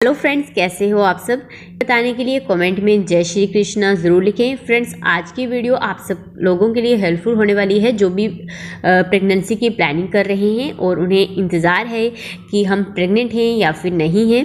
Hello friends, कैसे हो आप सब। बताने के लिए कमेंट में जय श्री कृष्णा ज़रूर लिखें। फ्रेंड्स, आज की वीडियो आप सब लोगों के लिए हेल्पफुल होने वाली है जो भी प्रेगनेंसी की प्लानिंग कर रहे हैं और उन्हें इंतज़ार है कि हम प्रेग्नेंट हैं या फिर नहीं हैं।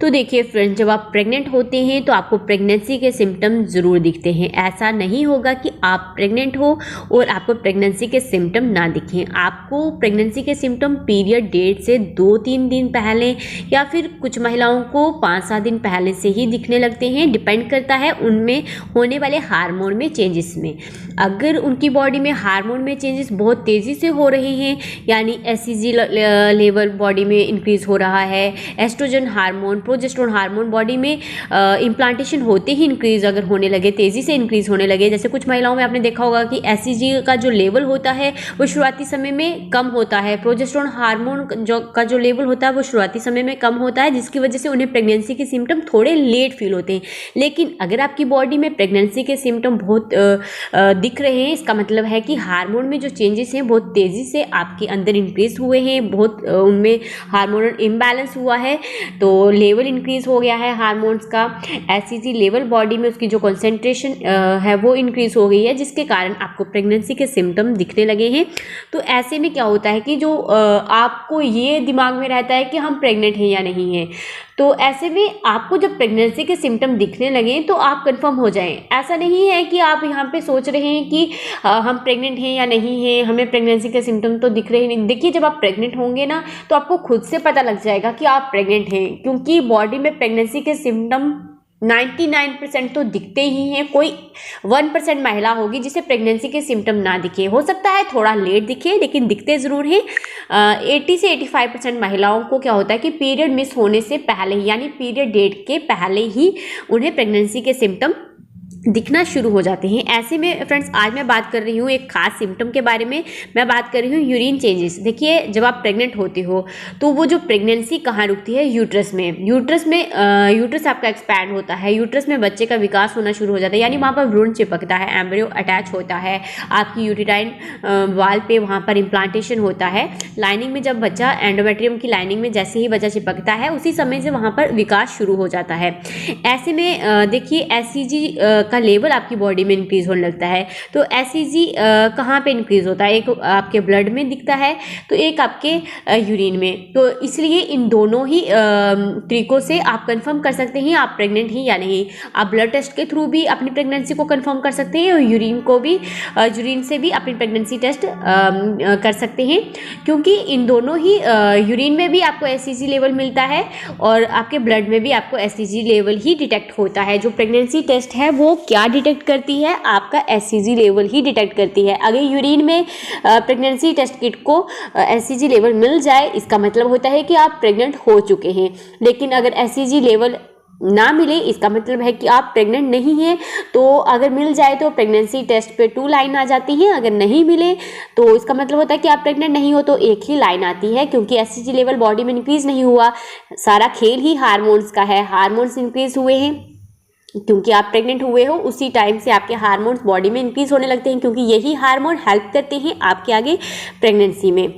तो देखिए फ्रेंड्स, जब आप प्रेग्नेंट होते हैं तो आपको प्रेगनेंसी के सिम्टम ज़रूर दिखते हैं। ऐसा नहीं होगा कि आप प्रेग्नेंट हो और आपको प्रेगनेंसी के सिम्टम ना दिखें। आपको प्रेगनेंसी के सिम्टम पीरियड डेट से 2-3 दिन पहले या फिर कुछ महिलाओं को 5-7 दिन पहले से ही दिखने लगते हैं। डिपेंड करता है उनमें होने वाले हार्मोन में चेंजेस में। अगर उनकी बॉडी में हार्मोन में चेंजेस बहुत तेज़ी से हो रहे हैं, यानी एससीजी लेवल बॉडी में इंक्रीज हो रहा है, estrogen hormone, progesterone hormone body में इम्प्लांटेशन होते ही इंक्रीज अगर होने लगे, तेज़ी से इंक्रीज होने लगे। जैसे कुछ महिलाओं में आपने देखा होगा कि एससीजी का जो लेवल होता है वो शुरुआती समय में कम होता है, प्रोजेस्टेरोन हार्मोन का जो लेवल होता है वो शुरुआती समय में कम होता है, जिसकी वजह से उन्हें प्रेगनेंसी के सिम्टम थोड़े लेट फील होते हैं। लेकिन अगर आपकी बॉडी में प्रेगनेंसी के सिम्टम बहुत दिख रहे हैं, इसका मतलब है कि हार्मोन में जो चेंजेस हैं बहुत तेज़ी से आपके अंदर इंक्रीज हुए हैं, बहुत उनमें हार्मोनल इम्बैलेंस हुआ है, तो लेवल इंक्रीज हो गया है हार्मोन्स का। एससीजी लेवल बॉडी में उसकी जो कॉन्सेंट्रेशन है वो इंक्रीज हो गई है, जिसके कारण आपको प्रेगनेंसी के सिम्टम दिखने लगे हैं। तो ऐसे में क्या होता है कि जो आपको ये दिमाग में रहता है कि हम प्रेग्नेंट हैं या नहीं हैं, तो ऐसे में आपको जब प्रेगनेंसी के सिम्टम दिखने लगे तो आप कंफर्म हो जाएं। ऐसा नहीं है कि आप यहाँ पे सोच रहे हैं कि हम प्रेग्नेंट हैं या नहीं हैं, हमें प्रेगनेंसी के सिम्टम तो दिख रहे नहीं। देखिए, जब आप प्रेग्नेंट होंगे ना तो आपको खुद से पता लग जाएगा कि आप प्रेग्नेंट हैं, क्योंकि बॉडी में प्रेगनेंसी के सिम्टम 99% तो दिखते ही हैं। कोई 1% महिला होगी जिसे प्रेगनेंसी के सिम्टम ना दिखे, हो सकता है थोड़ा लेट दिखे, लेकिन दिखते ज़रूर हैं। 80 से 85% महिलाओं को क्या होता है कि पीरियड मिस होने से पहले ही, यानी पीरियड डेट के पहले ही उन्हें प्रेगनेंसी के सिम्टम दिखना शुरू हो जाते हैं। ऐसे में फ्रेंड्स, आज मैं बात कर रही हूँ एक खास सिम्टम के बारे में। मैं बात कर रही हूँ यूरिन चेंजेस। देखिए, जब आप प्रेग्नेंट होते हो तो वो जो प्रेगनेंसी कहाँ रुकती है, यूट्रस में। यूट्रस आपका एक्सपैंड होता है, यूट्रस में बच्चे का विकास होना शुरू हो जाता है, यानी वहाँ पर भ्रूण चिपकता है, एम्ब्रियो अटैच होता है, आपकी यूटेराइन वाल पे वहाँ पर इम्प्लांटेशन होता है। लाइनिंग में जब बच्चा, एंडोमेट्रियम की लाइनिंग में जैसे ही बच्चा चिपकता है, उसी समय से वहाँ पर विकास शुरू हो जाता है। ऐसे में देखिए, एससीजी का लेवल आपकी बॉडी में इंक्रीज होने लगता है। तो एससीजी कहाँ पे इंक्रीज होता है, एक आपके ब्लड में दिखता है तो एक आपके यूरिन में। तो इसलिए इन दोनों ही तरीकों से आप कंफर्म कर सकते हैं आप प्रेग्नेंट हैं या नहीं। आप ब्लड टेस्ट के थ्रू भी अपनी प्रेगनेंसी को कंफर्म कर सकते हैं और यूरिन से भी अपनी प्रेगनेंसी टेस्ट कर सकते हैं, क्योंकि इन दोनों ही यूरिन में भी आपको एससीजी लेवल मिलता है और आपके ब्लड में भी आपको एससीजी लेवल ही डिटेक्ट होता है। जो प्रेगनेंसी टेस्ट है वो क्या डिटेक्ट करती है, आपका एससीजी लेवल ही डिटेक्ट करती है। अगर यूरिन में प्रेगनेंसी टेस्ट किट को एससीजी लेवल मिल जाए, इसका मतलब होता है कि आप प्रेग्नेंट हो चुके हैं। लेकिन अगर एससीजी लेवल ना मिले, इसका मतलब है कि आप प्रेग्नेंट नहीं हैं। तो अगर मिल जाए तो प्रेगनेंसी टेस्ट पे 2 लाइन आ जाती हैं, अगर नहीं मिले तो इसका मतलब होता है कि आप प्रेग्नेंट नहीं हो, तो एक ही लाइन आती है, क्योंकि एससीजी लेवल बॉडी में इंक्रीज नहीं हुआ। सारा खेल ही हार्मोन्स का है। हार्मोन्स इंक्रीज हुए हैं क्योंकि आप प्रेग्नेंट हुए हो, उसी टाइम से आपके हार्मोन्स बॉडी में इंक्रीज होने लगते हैं, क्योंकि यही हार्मोन हेल्प करते हैं आपके आगे प्रेगनेंसी में।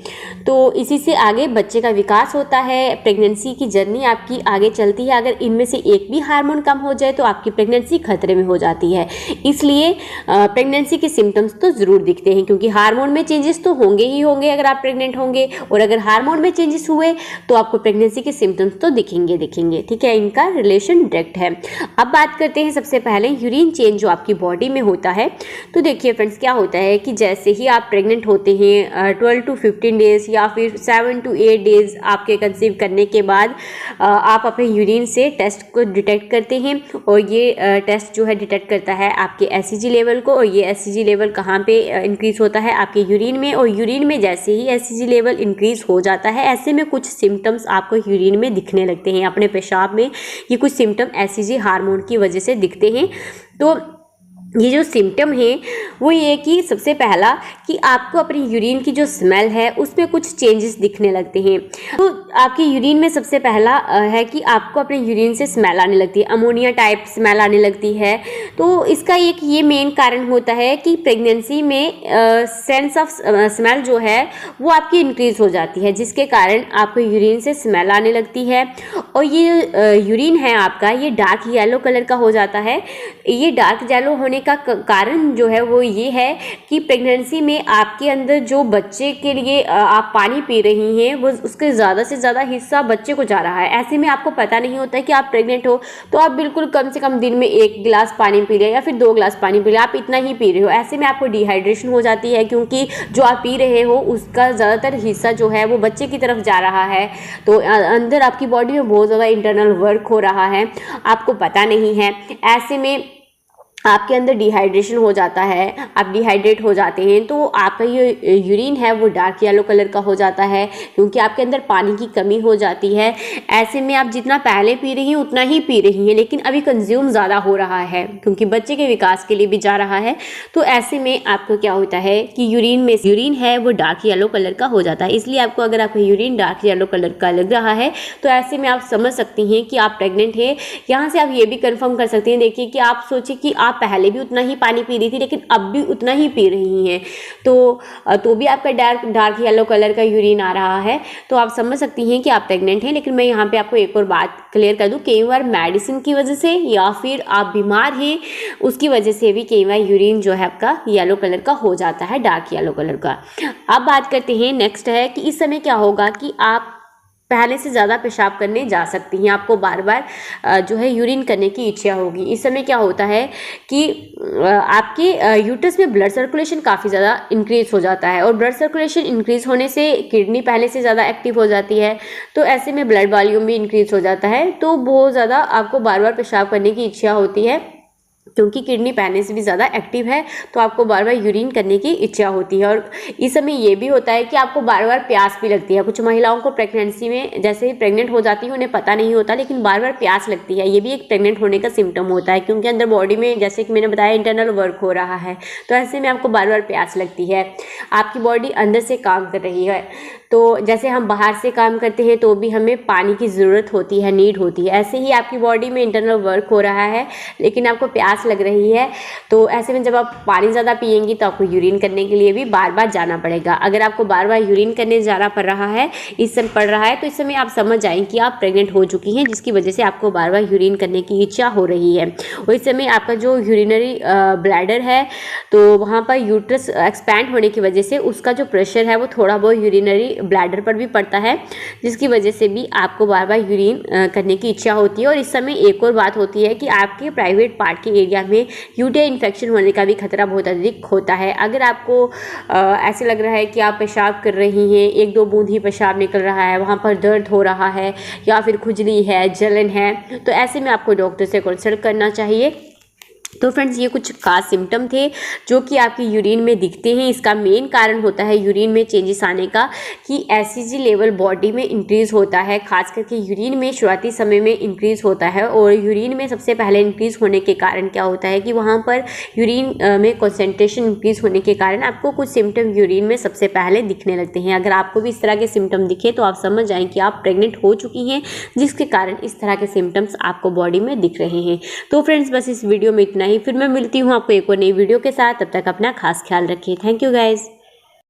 तो इसी से आगे बच्चे का विकास होता है, प्रेगनेंसी की जर्नी आपकी आगे चलती है। अगर इनमें से एक भी हार्मोन कम हो जाए तो आपकी प्रेगनेंसी खतरे में हो जाती है। इसलिए प्रेगनेंसी के सिम्टम्स तो ज़रूर दिखते हैं, क्योंकि हार्मोन में चेंजेस तो होंगे ही होंगे अगर आप प्रेग्नेंट होंगे, और अगर हार्मोन में चेंजेस हुए तो आपको प्रेगनेंसी के सिम्टम्स तो दिखेंगे। ठीक है, इनका रिलेशन डायरेक्ट है। अब बात करते हैं सबसे पहले यूरिन चेंज जो आपकी बॉडी में होता है। तो देखिए फ्रेंड्स, क्या होता है कि जैसे ही आप प्रेग्नेंट होते हैं 12 to 15 डेज या फिर 7 to 8 डेज आपके कंसीव करने के बाद आप अपने यूरिन से टेस्ट को डिटेक्ट करते हैं, और ये टेस्ट जो है डिटेक्ट करता है आपके एससीजी लेवल को। और ये एससीजी लेवल कहाँ पे इंक्रीज होता है, आपके यूरिन में। और यूरिन में जैसे ही एससीजी लेवल इंक्रीज हो जाता है, ऐसे में कुछ सिम्टम्स आपको यूरिन में दिखने लगते हैं, अपने पेशाब में। ये कुछ सिम्टम एससीजी हार्मोन की वजह से दिखते हैं। तो ये जो सिम्टम है वो ये कि सबसे पहला कि आपको अपनी यूरिन की जो स्मेल है उसमें कुछ चेंजेस दिखने लगते हैं। तो आपकी यूरिन में सबसे पहला है कि आपको अपने यूरिन से स्मेल आने लगती है, अमोनिया टाइप स्मेल आने लगती है। तो इसका एक ये मेन कारण होता है कि प्रेगनेंसी में सेंस ऑफ स्मेल जो है वो आपकी इंक्रीज हो जाती है, जिसके कारण आपको यूरिन से स्मेल आने लगती है। और ये यूरिन है आपका, ये डार्क येलो कलर का हो जाता है। ये डार्क येलो होने का कारण जो है वो ये है कि प्रेगनेंसी में आपके अंदर जो बच्चे के लिए आप पानी पी रही हैं वो उसके ज़्यादा से ज़्यादा हिस्सा बच्चे को जा रहा है। ऐसे में आपको पता नहीं होता है कि आप प्रेग्नेंट हो, तो आप बिल्कुल कम से कम दिन में 1 गिलास पानी पी रहे या फिर 2 गिलास पानी पी रहे, आप इतना ही पी रहे हो। ऐसे में आपको डिहाइड्रेशन हो जाती है, क्योंकि जो आप पी रहे हो उसका ज़्यादातर हिस्सा जो है वो बच्चे की तरफ जा रहा है। तो अंदर आपकी बॉडी में बहुत ज़्यादा इंटरनल वर्क हो रहा है, आपको पता नहीं है। ऐसे में आपके अंदर डिहाइड्रेशन हो जाता है, आप डिहाइड्रेट हो जाते हैं, तो आपका ये यूरिन है वो डार्क येलो कलर का हो जाता है, क्योंकि आपके अंदर पानी की कमी हो जाती है। ऐसे में आप जितना पहले पी रही हैं उतना ही पी रही हैं, लेकिन अभी कंज्यूम ज़्यादा हो रहा है क्योंकि बच्चे के विकास के लिए भी जा रहा है। तो ऐसे में आपको क्या होता है कि यूरिन है वो डार्क येलो कलर का हो जाता है। इसलिए आपको अगर आपका यूरिन डार्क येलो कलर का लग रहा है तो ऐसे में आप समझ सकती हैं कि आप प्रेग्नेंट हैं। यहाँ से आप ये भी कंफर्म कर सकती हैं, देखिए कि आप सोचिए कि आप पहले भी उतना ही पानी पी रही थी लेकिन अब भी उतना ही पी रही हैं, तो भी आपका डार्क येलो कलर का यूरिन आ रहा है, तो आप समझ सकती हैं कि आप प्रेग्नेंट हैं। लेकिन मैं यहाँ पे आपको एक और बात क्लियर कर दूँ, कई बार मेडिसिन की वजह से या फिर आप बीमार हैं उसकी वजह से भी कई बार यूरिन जो है आपका येलो कलर का हो जाता है, डार्क येलो कलर का। अब बात करते हैं, नेक्स्ट है कि इस समय क्या होगा कि आप पहले से ज़्यादा पेशाब करने जा सकती हैं, आपको बार बार जो है यूरिन करने की इच्छा होगी। इस समय क्या होता है कि आपके यूट्रस में ब्लड सर्कुलेशन काफ़ी ज़्यादा इंक्रीज हो जाता है, और ब्लड सर्कुलेशन इंक्रीज होने से किडनी पहले से ज़्यादा एक्टिव हो जाती है, तो ऐसे में ब्लड वॉल्यूम भी इंक्रीज हो जाता है। तो बहुत ज़्यादा आपको बार बार पेशाब करने की इच्छा होती है, क्योंकि किडनी पहले से भी ज़्यादा एक्टिव है, तो आपको बार बार यूरिन करने की इच्छा होती है। और इस समय ये भी होता है कि आपको बार बार प्यास भी लगती है। कुछ महिलाओं को प्रेगनेंसी में जैसे ही प्रेग्नेंट हो जाती है उन्हें पता नहीं होता, लेकिन बार बार प्यास लगती है। ये भी एक प्रेग्नेंट होने का सिम्टम होता है, क्योंकि अंदर बॉडी में जैसे कि मैंने बताया इंटरनल वर्क हो रहा है, तो ऐसे में आपको बार बार प्यास लगती है। आपकी बॉडी अंदर से काम कर रही है, तो जैसे हम बाहर से काम करते हैं तो भी हमें पानी की ज़रूरत होती है, नीड होती है। ऐसे ही आपकी बॉडी में इंटरनल वर्क हो रहा है लेकिन आपको प्यास लग रही है, तो ऐसे में जब आप पानी ज़्यादा पिएंगी तो आपको यूरिन करने के लिए भी बार बार जाना पड़ेगा। अगर आपको बार बार यूरिन करने जाना पड़ रहा है, इस समय पड़ रहा है, तो इस समय आप समझ जाएं कि आप प्रेग्नेंट हो चुकी हैं, जिसकी वजह से आपको बार बार यूरिन करने की इच्छा हो रही है। और इस समय आपका जो यूरिनरी ब्लैडर है, तो वहाँ पर यूट्रस एक्सपैंड होने की वजह से उसका जो प्रेशर है वो थोड़ा बहुत यूरिनरी ब्लैडर पर भी पड़ता है, जिसकी वजह से भी आपको बार बार यूरिन करने की इच्छा होती है। और इस समय एक और बात होती है कि आपके प्राइवेट पार्ट के एरिया में यूटीआई इन्फेक्शन होने का भी खतरा बहुत अधिक होता है। अगर आपको ऐसे लग रहा है कि आप पेशाब कर रही हैं, 1-2 बूंद ही पेशाब निकल रहा है, वहाँ पर दर्द हो रहा है या फिर खुजली है, जलन है, तो ऐसे में आपको डॉक्टर से कंसल्ट करना चाहिए। तो फ्रेंड्स, ये कुछ खास सिम्टम थे जो कि आपकी यूरिन में दिखते हैं। इसका मेन कारण होता है यूरिन में चेंजेस आने का कि एसिडी लेवल बॉडी में इंक्रीज़ होता है, खास करके यूरिन में शुरुआती समय में इंक्रीज़ होता है। और यूरिन में सबसे पहले इंक्रीज़ होने के कारण क्या होता है कि वहाँ पर यूरिन में कॉन्सेंट्रेशन इंक्रीज़ होने के कारण आपको कुछ सिम्टम यूरिन में सबसे पहले दिखने लगते हैं। अगर आपको भी इस तरह के सिम्टम दिखे तो आप समझ जाएं कि आप प्रेग्नेंट हो चुकी हैं, जिसके कारण इस तरह के सिम्टम्स आपको बॉडी में दिख रहे हैं। तो फ्रेंड्स, बस इस वीडियो में इतना ही। फिर मैं मिलती हूँ आपको एक और नई वीडियो के साथ। तब तक अपना खास ख्याल रखिए। Thank you guys.